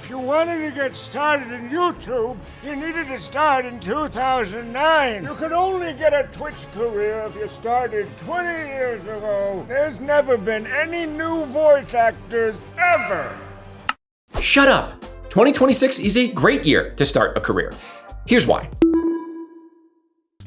If you wanted to get started in YouTube, you needed to start in 2009. You could only get a Twitch career if you started 20 years ago. There's never been any new voice actors ever. Shut up! 2026 is a great year to start a career. Here's why.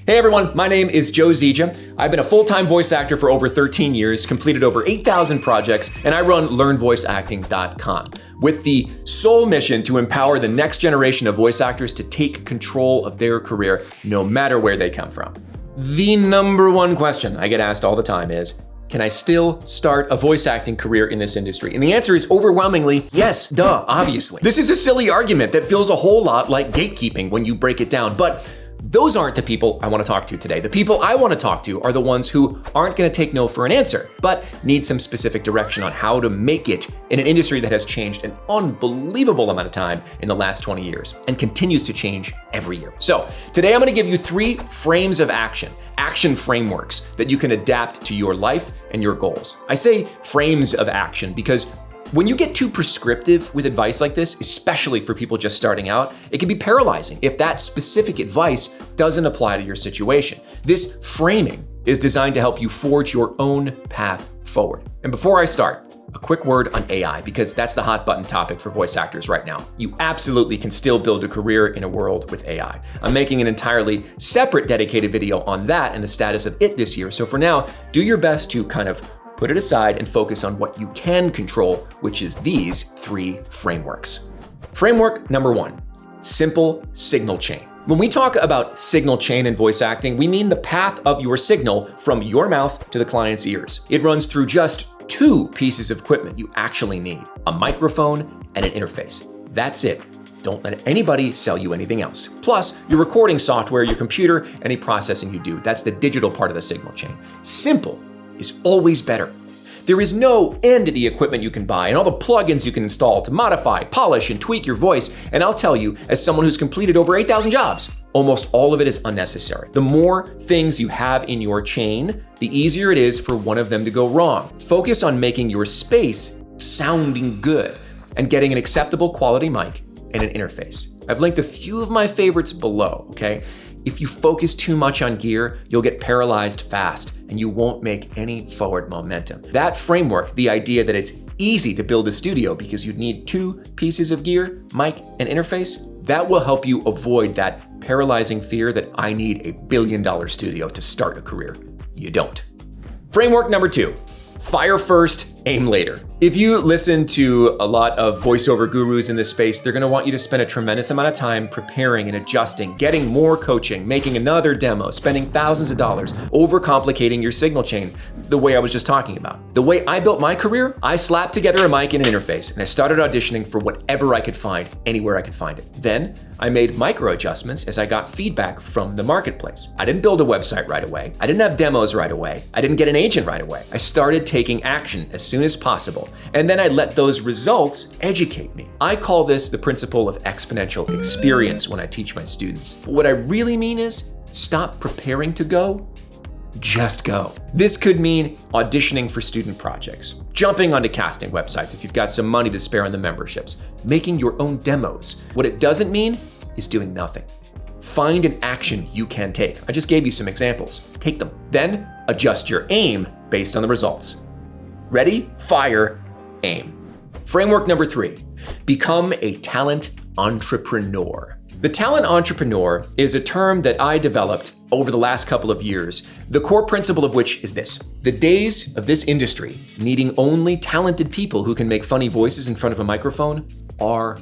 Hey everyone, my name is Joe Zieja. I've been a full-time voice actor for over 13 years, completed over 8,000 projects, and I run LearnVoiceActing.com with the sole mission to empower the next generation of voice actors to take control of their career, no matter where they come from. The number one question I get asked all the time is, can I still start a voice acting career in this industry? And the answer is overwhelmingly yes, duh, obviously. This is a silly argument that feels a whole lot like gatekeeping when you break it down, but those aren't the people I want to talk to today. The people I want to talk to are the ones who aren't going to take no for an answer, but need some specific direction on how to make it in an industry that has changed an unbelievable amount of time in the last 20 years and continues to change every year. So today I'm going to give you 3 frames of action frameworks that you can adapt to your life and your goals. I say frames of action because when you get too prescriptive with advice like this, especially for people just starting out, it can be paralyzing if that specific advice doesn't apply to your situation. This framing is designed to help you forge your own path forward. And before I start, a quick word on AI, because that's the hot button topic for voice actors right now. You absolutely can still build a career in a world with AI. I'm making an entirely separate dedicated video on that and the status of it this year. So for now, do your best to kind of put it aside and focus on what you can control, which is these 3 frameworks. Framework number 1, simple signal chain. When we talk about signal chain in voice acting, we mean the path of your signal from your mouth to the client's ears. It runs through just 2 pieces of equipment you actually need, a microphone and an interface. That's it. Don't let anybody sell you anything else. Plus, your recording software, your computer, any processing you do. That's the digital part of the signal chain. Simple is always better. There is no end to the equipment you can buy and all the plugins you can install to modify, polish, and tweak your voice. And I'll tell you, as someone who's completed over 8,000 jobs, almost all of it is unnecessary. The more things you have in your chain, the easier it is for one of them to go wrong. Focus on making your space sounding good and getting an acceptable quality mic and an interface. I've linked a few of my favorites below, okay? If you focus too much on gear, you'll get paralyzed fast and you won't make any forward momentum. That framework, the idea that it's easy to build a studio because you need 2 pieces of gear, mic and interface, that will help you avoid that paralyzing fear that I need a $1 billion studio to start a career. You don't. Framework number 2, fire first, aim later. If you listen to a lot of voiceover gurus in this space, they're gonna want you to spend a tremendous amount of time preparing and adjusting, getting more coaching, making another demo, spending thousands of dollars, overcomplicating your signal chain the way I was just talking about. The way I built my career, I slapped together a mic and an interface, and I started auditioning for whatever I could find, anywhere I could find it. Then I made micro adjustments as I got feedback from the marketplace. I didn't build a website right away. I didn't have demos right away. I didn't get an agent right away. I started taking action as soon as possible. And then I let those results educate me. I call this the principle of exponential experience when I teach my students. But what I really mean is stop preparing to go, just go. This could mean auditioning for student projects, jumping onto casting websites if you've got some money to spare on the memberships, making your own demos. What it doesn't mean is doing nothing. Find an action you can take. I just gave you some examples. Take them. Then adjust your aim based on the results. Ready, fire, aim. Framework number 3, become a talent entrepreneur. The talent entrepreneur is a term that I developed over the last couple of years, the core principle of which is this: the days of this industry needing only talented people who can make funny voices in front of a microphone are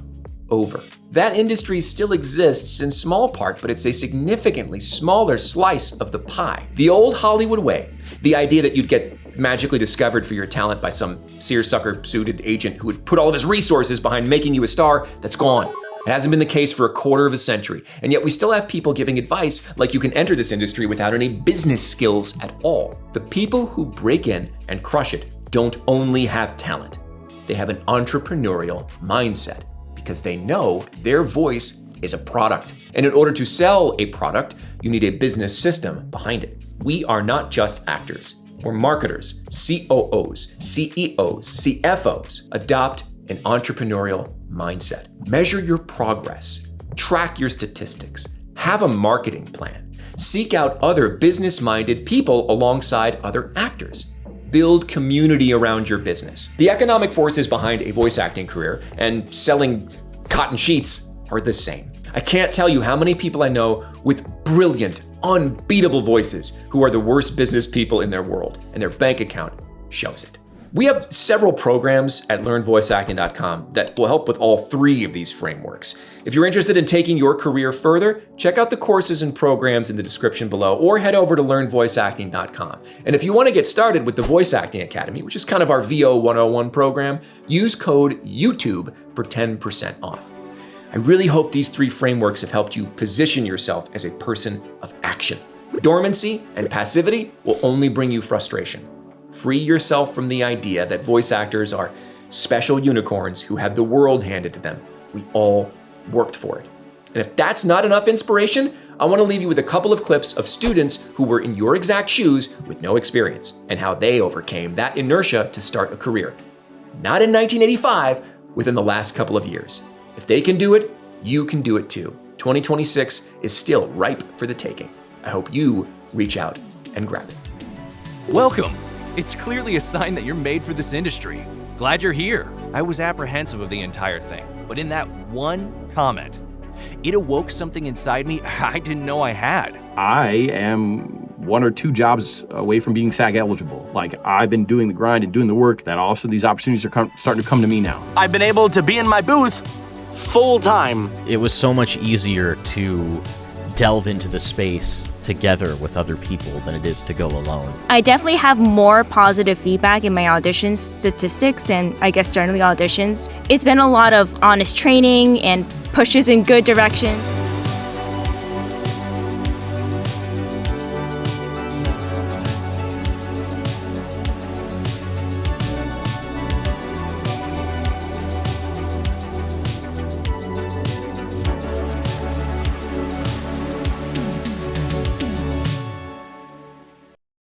over. That industry still exists in small part, but it's a significantly smaller slice of the pie. The old Hollywood way, the idea that you'd get magically discovered for your talent by some seersucker-suited agent who would put all of his resources behind making you a star, that's gone. It hasn't been the case for a quarter of a century, and yet we still have people giving advice like you can enter this industry without any business skills at all. The people who break in and crush it don't only have talent, they have an entrepreneurial mindset because they know their voice is a product. And in order to sell a product, you need a business system behind it. We are not just actors. We're marketers, COOs, CEOs, CFOs. Adopt an entrepreneurial mindset. Measure your progress. Track your statistics. Have a marketing plan. Seek out other business-minded people alongside other actors. Build community around your business. The economic forces behind a voice acting career and selling cotton sheets are the same. I can't tell you how many people I know with brilliant, unbeatable voices who are the worst business people in their world, and their bank account shows it. We have several programs at learnvoiceacting.com that will help with all three of these frameworks. If you're interested in taking your career further, check out the courses and programs in the description below, or head over to learnvoiceacting.com. And if you want to get started with the Voice Acting Academy, which is kind of our VO 101 program, use code YouTube for 10% off. I really hope these three frameworks have helped you position yourself as a person of action. Dormancy and passivity will only bring you frustration. Free yourself from the idea that voice actors are special unicorns who had the world handed to them. We all worked for it. And if that's not enough inspiration, I want to leave you with a couple of clips of students who were in your exact shoes with no experience and how they overcame that inertia to start a career. Not in 1985, within the last couple of years. If they can do it, you can do it too. 2026 is still ripe for the taking. I hope you reach out and grab it. Welcome. It's clearly a sign that you're made for this industry. Glad you're here. I was apprehensive of the entire thing, but in that one comment, it awoke something inside me I didn't know I had. I am 1 or 2 jobs away from being SAG eligible. Like, I've been doing the grind and doing the work that all of a sudden these opportunities are starting to come to me now. I've been able to be in my booth full time. It was so much easier to delve into the space together with other people than it is to go alone. I definitely have more positive feedback in my audition statistics and I guess generally auditions. It's been a lot of honest training and pushes in good direction.